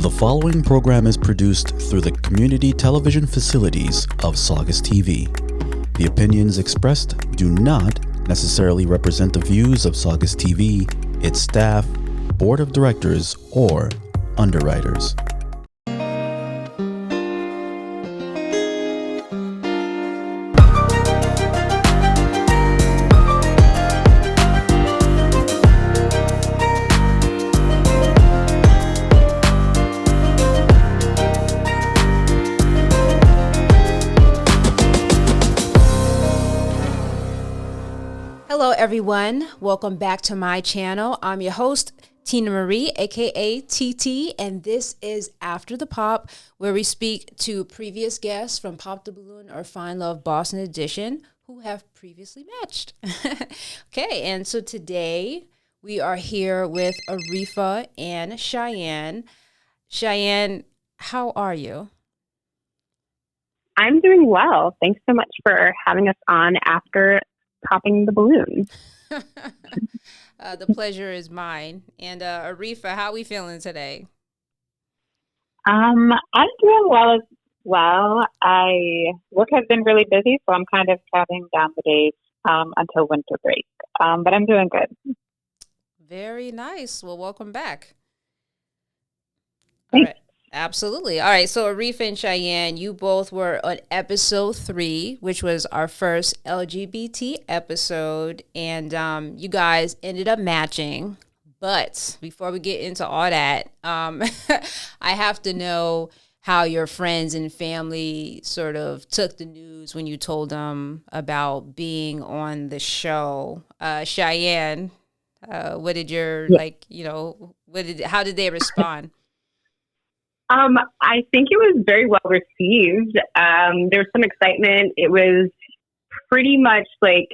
The following program is produced through the community television facilities of Saugus TV. The opinions expressed do not necessarily represent the views of Saugus TV, its staff, board of directors, or underwriters. Hello everyone, welcome back to my channel. I'm your host, Tina Marie, aka TT, and this is After the Pop, where we speak to previous guests from Pop the Balloon or Find Love Boston Edition who have previously matched. Okay, and so today we are here with Arifa and Cheyenne. Cheyenne, how are you? I'm doing well. Thanks so much for having us on after popping the balloon. The pleasure is mine. And Arifa, how are we feeling today? I'm doing well as well. Work has been really busy, so I'm kind of counting down the days until winter break. But I'm doing good. Very nice. Well, welcome back. Thanks. All right. Absolutely. All right. So Arifa and Cheyenne, you both were on episode 3, which was our first LGBT episode. And you guys ended up matching. But before we get into all that, I have to know how your friends and family sort of took the news when you told them about being on the show. Cheyenne, what did your, how did they respond? I think it was very well received. There was some excitement. It was pretty much like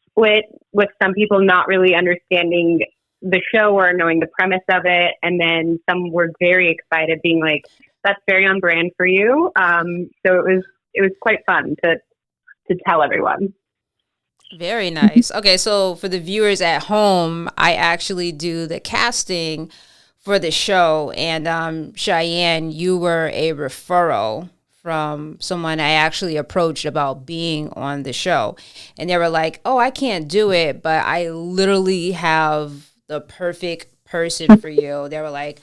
split with some people not really understanding the show or knowing the premise of it. And then some were very excited, being like, that's very on brand for you. So it was quite fun to tell everyone. Very nice. Okay, so for the viewers at home, I actually do the casting for the show, and Cheyenne, you were a referral from someone I actually approached about being on the show, and they were like, oh, I can't do it, but I literally have the perfect person for you. They were like,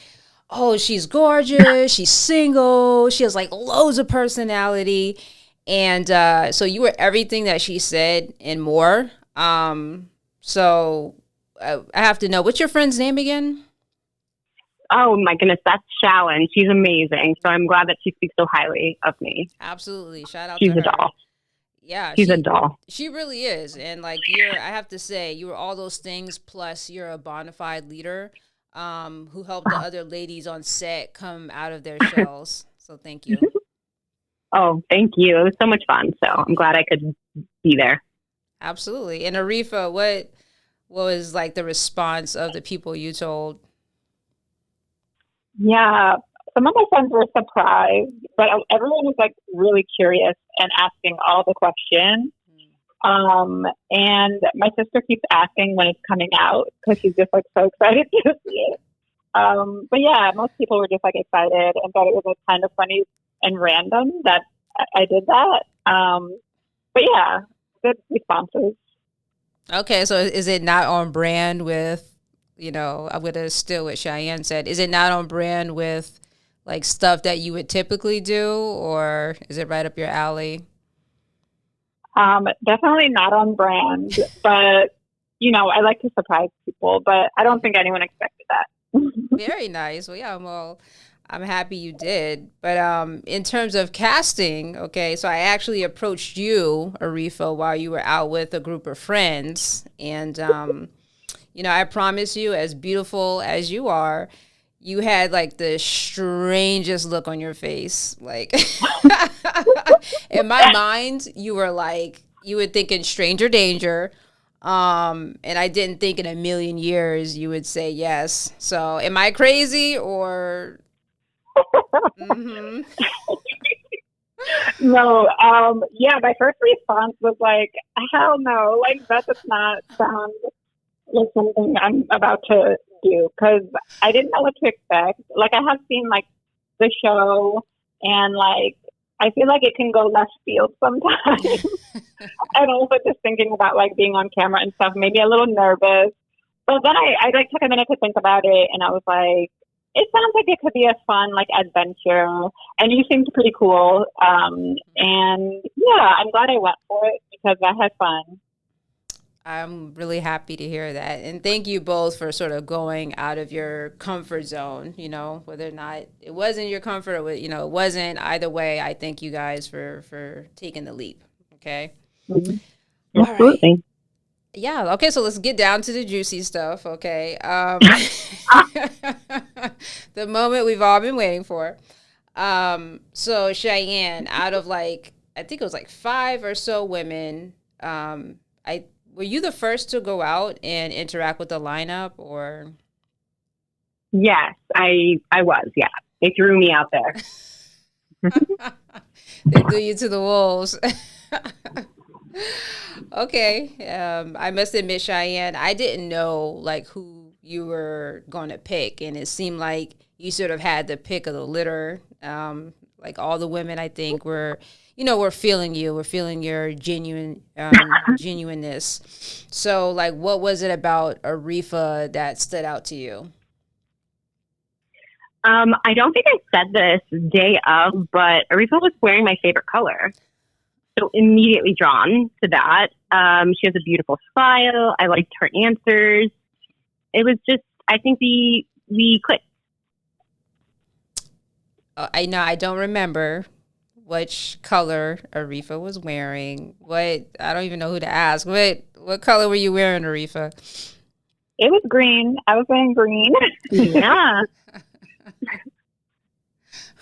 oh, she's gorgeous, she's single, she has like loads of personality, and so you were everything that she said and more. So I have to know, what's your friend's name again? Oh my goodness, that's Cheyenne. She's amazing. So I'm glad that she speaks so highly of me. Absolutely. Shout out She's to her. a doll. Yeah. She's a doll. She really is. And like I have to say, you were all those things, plus you're a bona fide leader who helped the other ladies on set come out of their shells. So thank you. Oh, thank you. It was so much fun. So I'm glad I could be there. Absolutely. And Arifa, what was like the response of the people you told? Yeah, some of my friends were surprised, but everyone was like really curious and asking all the questions. And my sister keeps asking when it's coming out because she's just like so excited to see it. But yeah, most people were just like excited and thought it was like kind of funny and random that I did that. But yeah, good responses. Okay, so is it not on brand with, I'm going to steal what Cheyenne said. Is it not on brand with like stuff that you would typically do, or is it right up your alley? Definitely not on brand, but I like to surprise people, but I don't think anyone expected that. Very nice. Well, yeah, I'm happy you did. But in terms of casting, okay, so I actually approached you, Arifa, while you were out with a group of friends, and I promise you, as beautiful as you are, you had like the strangest look on your face. Like in my mind, you were thinking stranger danger. And I didn't think in a million years you would say yes. So am I crazy or? Mm-hmm. No. Yeah, my first response was like, hell no. Like that does not sound like something I'm about to do, because I didn't know what to expect. Like I have seen like the show, and like I feel like it can go left field sometimes. And also just thinking about like being on camera and stuff, maybe a little nervous. But then I like took a minute to think about it, and I was like, it sounds like it could be a fun like adventure, and you seemed pretty cool. And yeah, I'm glad I went for it because I had fun. I'm really happy to hear that. And thank you both for sort of going out of your comfort zone, whether or not it wasn't your comfort or, it wasn't. Either way, I thank you guys for taking the leap. Okay. Mm-hmm. All Absolutely. right. Yeah. Okay. So let's get down to the juicy stuff. Okay. The moment we've all been waiting for. So Cheyenne, out of like, I think it was like 5 or so women, were you the first to go out and interact with the lineup, or? Yes, I was. Yeah, they threw me out there. They threw you to the wolves. Okay. I must admit, Cheyenne, I didn't know like who you were going to pick, and it seemed like you sort of had the pick of the litter. Like all the women, I think were feeling you. We're feeling your genuineness. So, like, what was it about Arifa that stood out to you? I don't think I said this day of, but Arifa was wearing my favorite color. So immediately drawn to that. She has a beautiful smile. I liked her answers. It was just, I think we clicked. I know, I don't remember which color Arifa was wearing. I don't even know who to ask. What color were you wearing, Arifa? It was green. I was wearing green. Yeah.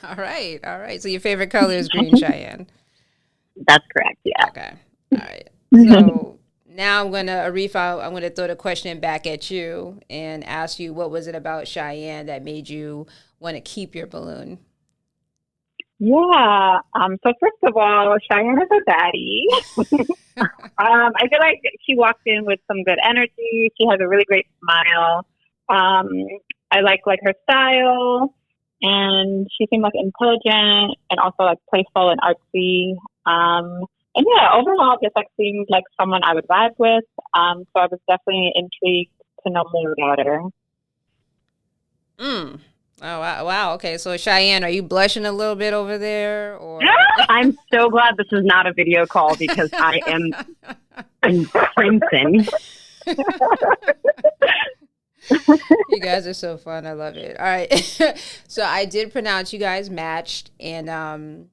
All right. So your favorite color is green, Cheyenne. That's correct. Yeah. Okay. All right. So now Arifa, I'm gonna throw the question back at you and ask you, what was it about Cheyenne that made you want to keep your balloon? Yeah. So first of all, Cheyenne is a baddie. I feel like she walks in with some good energy. She has a really great smile. I like her style, and she seemed like intelligent and also like playful and artsy. And yeah, overall, just like seemed like someone I would vibe with. So I was definitely intrigued to know more about her. Oh, wow. Okay, so Cheyenne, are you blushing a little bit over there? Or I'm so glad this is not a video call because I am crimson. You guys are so fun. I love it. All right. So I did pronounce you guys matched, and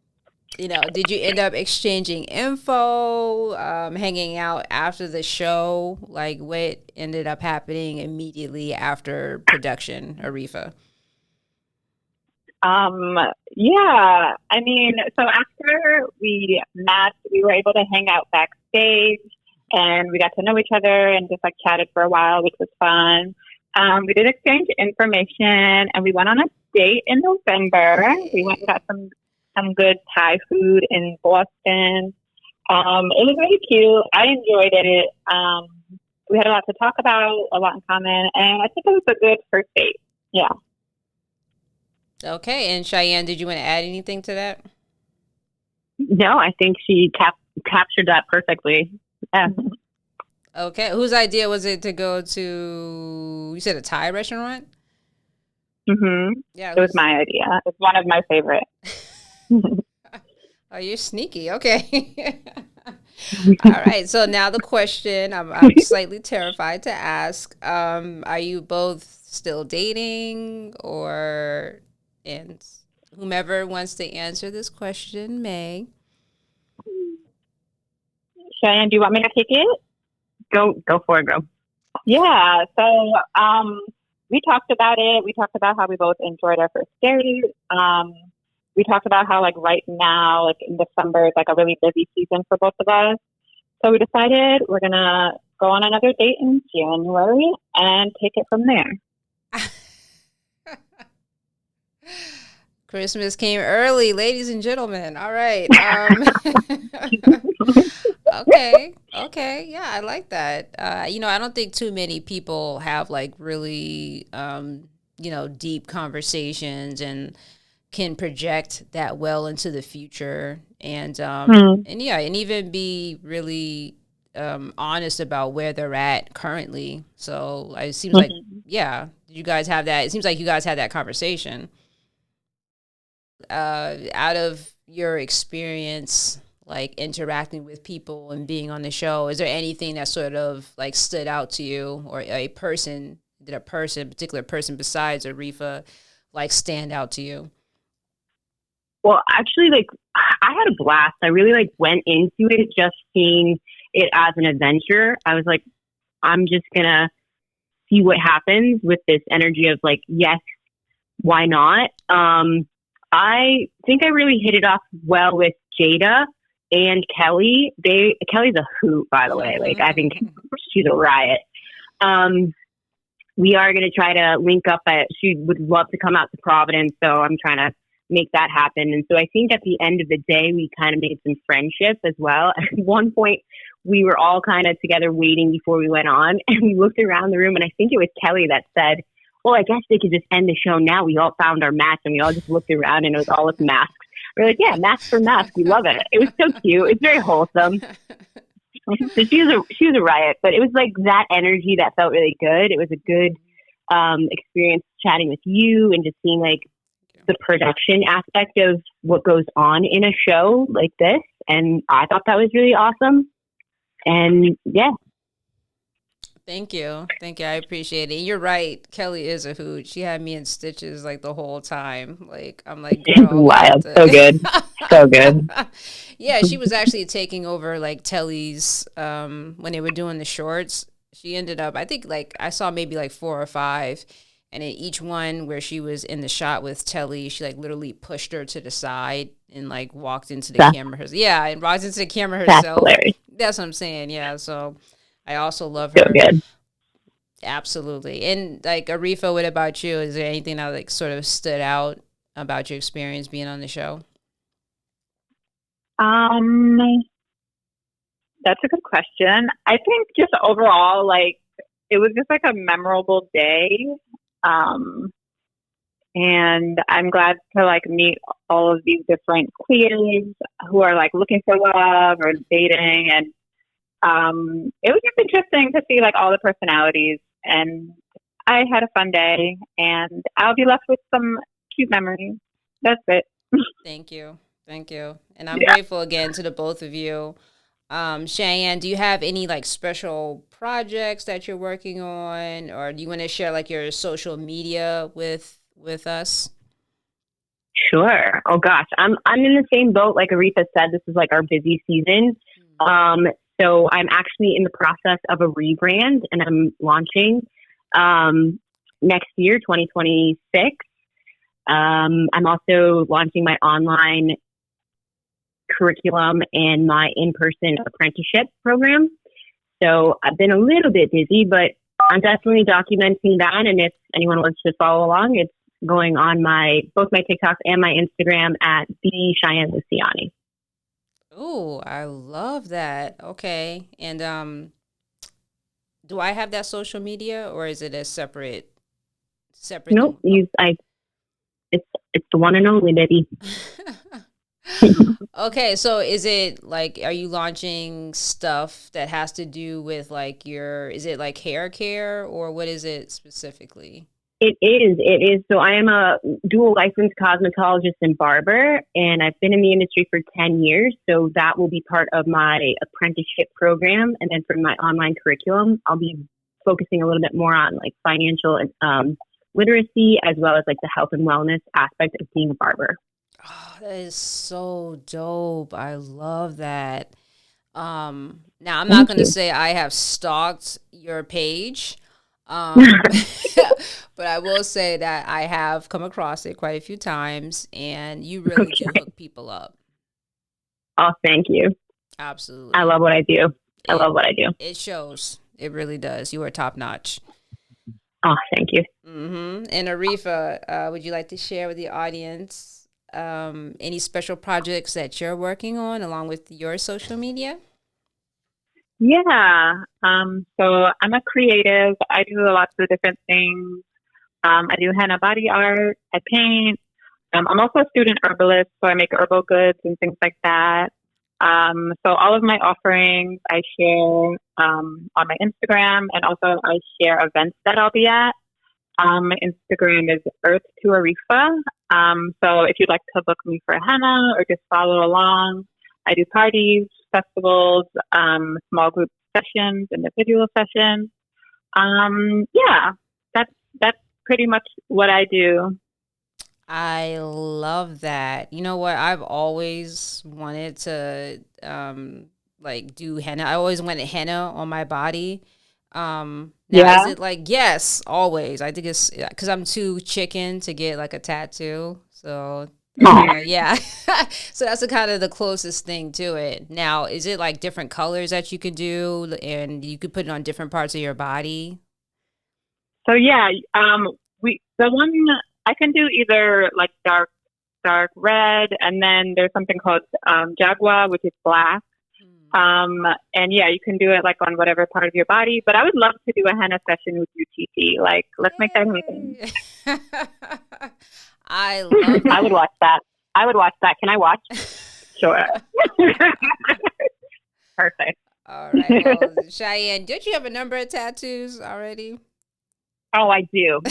did you end up exchanging info, hanging out after the show? Like, what ended up happening immediately after production, Arifa? Yeah, I mean, so after we met, we were able to hang out backstage, and we got to know each other and just like chatted for a while, which was fun. We did exchange information, and we went on a date in November. We went and got some good Thai food in Boston. It was really cute. I enjoyed it. We had a lot to talk about, a lot in common, and I think it was a good first date. Yeah. Okay, and Cheyenne, did you want to add anything to that? No, I think she captured that perfectly. Yeah. Okay, whose idea was it to go to, you said a Thai restaurant? Mm-hmm. Yeah, it was my idea. It's one of my favorites. Oh, you're sneaky. Okay. All right. So now the question I'm slightly terrified to ask. Are you both still dating, and whomever wants to answer this question may. Cheyenne, do you want me to take it? Go for it, girl. Yeah. So we talked about it. We talked about how we both enjoyed our first date. We talked about how like right now, like in December, is like a really busy season for both of us. So we decided we're gonna go on another date in January and take it from there. Christmas came early, ladies and gentlemen. All right. Okay. Yeah, I like that. I don't think too many people have like really, deep conversations and can project that well into the future, and and even be really honest about where they're at currently. So it seems like, yeah, you guys have that. It seems like you guys had that conversation. Out of your experience, like interacting with people and being on the show, is there anything that sort of like stood out to you, or particular person besides Arifa, like stand out to you? Well, actually, like, I had a blast. I really like went into it just seeing it as an adventure. I was like, I'm just gonna see what happens with this energy of like, yes, why not? I think I really hit it off well with Jada and Kelly. Kelly's a hoot, by the way. Like, I think she's a riot. We are going to try to link up. She would love to come out to Providence, so I'm trying to make that happen. And so I think at the end of the day, we kind of made some friendships as well. At one point, we were all kind of together waiting before we went on, and we looked around the room, and I think it was Kelly that said, well, I guess they could just end the show now. We all found our match, and we all just looked around, and it was all with masks. We're like, yeah, mask for mask. We love it. It was so cute. It's very wholesome. So she was a riot, but it was like that energy that felt really good. It was a good experience chatting with you and just seeing like the production aspect of what goes on in a show like this. And I thought that was really awesome. And yeah. Thank you. I appreciate it. You're right. Kelly is a hoot. She had me in stitches like the whole time. Like, I'm like, it's wild. So good. So good. Yeah, she was actually taking over like Telly's when they were doing the shorts. She ended up, I think, like I saw maybe like 4 or 5, and in each one where she was in the shot with Telly, she like literally pushed her to the side and like walked into the camera herself. Yeah, and walked into the camera herself. That's what I'm saying. Yeah, so I also love her. So good. Absolutely. And like Arifa, what about you? Is there anything that like sort of stood out about your experience being on the show? That's a good question. I think just overall, like, it was just like a memorable day. And I'm glad to like meet all of these different queers who are like looking for love or dating. And it was just interesting to see like all the personalities, and I had a fun day, and I'll be left with some cute memories. That's it. Thank you. And I'm grateful again to the both of you. Cheyenne, do you have any like special projects that you're working on, or do you want to share like your social media with us? Sure. Oh gosh, I'm in the same boat. Like Arifa said, this is like our busy season. So I'm actually in the process of a rebrand, and I'm launching next year, 2026. I'm also launching my online curriculum and my in-person apprenticeship program. So I've been a little bit busy, but I'm definitely documenting that. And if anyone wants to follow along, it's going on both my TikToks and my Instagram at the Cheyenne Luciani. Oh, I love that. Okay. And do I have that social media, or is it a separate? Nope. It's the one and only, baby. Okay, so is it like, are you launching stuff that has to do with like is it like hair care, or what is it specifically? It is. So I am a dual licensed cosmetologist and barber, and I've been in the industry for 10 years. So that will be part of my apprenticeship program. And then for my online curriculum, I'll be focusing a little bit more on like financial literacy, as well as like the health and wellness aspect of being a barber. Oh, that is so dope. I love that. Now I'm not going to say I have stalked your page. But I will say that I have come across it quite a few times, and you really do hook people up. Oh, thank you. Absolutely. I love what I do. It shows. It really does. You are top notch. Oh, thank you. Mm-hmm. And Arifa, would you like to share with the audience any special projects that you're working on along with your social media? Yeah. So I'm a creative. I do lots of different things. I do henna body art. I paint. I'm also a student herbalist, so I make herbal goods and things like that. So all of my offerings I share on my Instagram, and also I share events that I'll be at. My Instagram is Earth to Arifa. So if you'd like to book me for a henna or just follow along, I do parties, festivals, small group sessions, individual sessions. Yeah, that's pretty much what I do. I love that. You know what? I've always wanted to like do henna. I always wanted henna on my body. Now is it like, yes, always. I think it's because I'm too chicken to get like a tattoo. So yeah. So that's the kind of the closest thing to it. Now, is it like different colors that you could do and you could put it on different parts of your body? So yeah, the one I can do either like dark red, and then there's something called Jaguar, which is black. And yeah, you can do it like on whatever part of your body. But I would love to do a henna session with you, TT. Like, let's make that happen. I love that. I would watch that. Can I watch? Sure. Perfect. All right. Well, Cheyenne, don't you have a number of tattoos already? Oh, I do.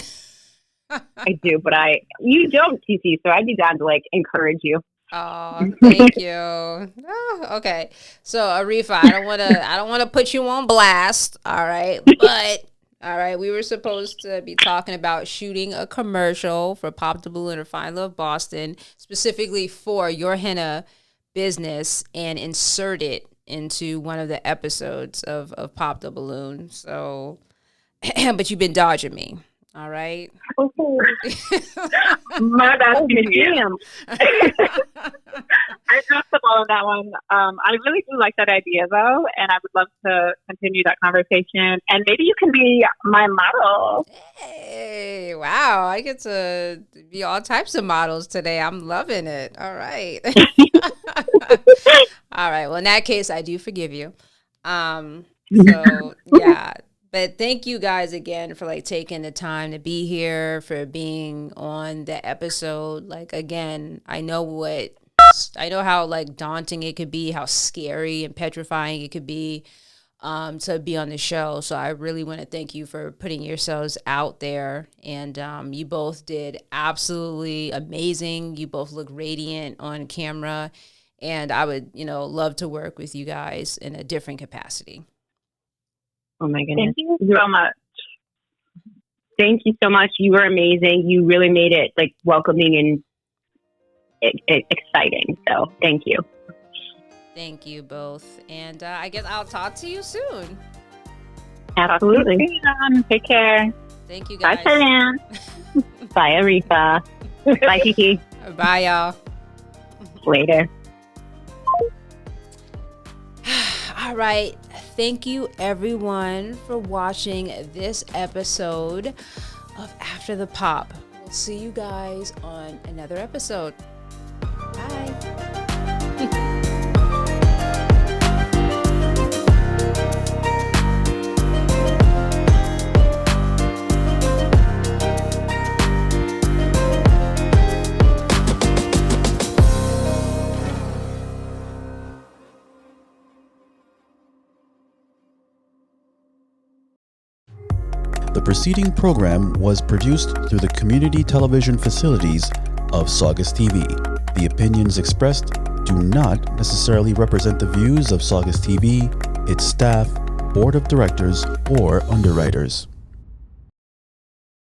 I do, but you don't, TT, so I'd be down to like encourage you. Oh, thank you. Oh, okay. So Arifa, I don't wanna put you on blast, all right? But all right, we were supposed to be talking about shooting a commercial for Pop the Balloon or Fine Love Boston, specifically for your henna business, and insert it into one of the episodes of Pop the Balloon. So but you've been dodging me. All right. My bad. Damn. I dropped the ball on that one. I really do like that idea, though, and I would love to continue that conversation. And maybe you can be my model. Hey, wow. I get to be all types of models today. I'm loving it. All right. All right. Well, in that case, I do forgive you. So, yeah. But thank you guys again for like taking the time to be here, for being on the episode. Like, again, I know how like daunting it could be, how scary and petrifying it could be to be on the show. So I really want to thank you for putting yourselves out there. And you both did absolutely amazing. You both look radiant on camera. And I would, love to work with you guys in a different capacity. Oh my goodness. Thank you so much. Thank you so much. You were amazing. You really made it like welcoming and exciting. So thank you. Thank you both. And I guess I'll talk to you soon. Absolutely. Take care. Thank you guys. Bye, Cheyenne. Bye, Arifa. Bye, Kiki. Bye, y'all. Later. All right. Thank you, everyone, for watching this episode of After the Pop. We'll see you guys on another episode. Bye. The preceding program was produced through the community television facilities of Saugus TV. The opinions expressed do not necessarily represent the views of Saugus TV, its staff, board of directors, or underwriters.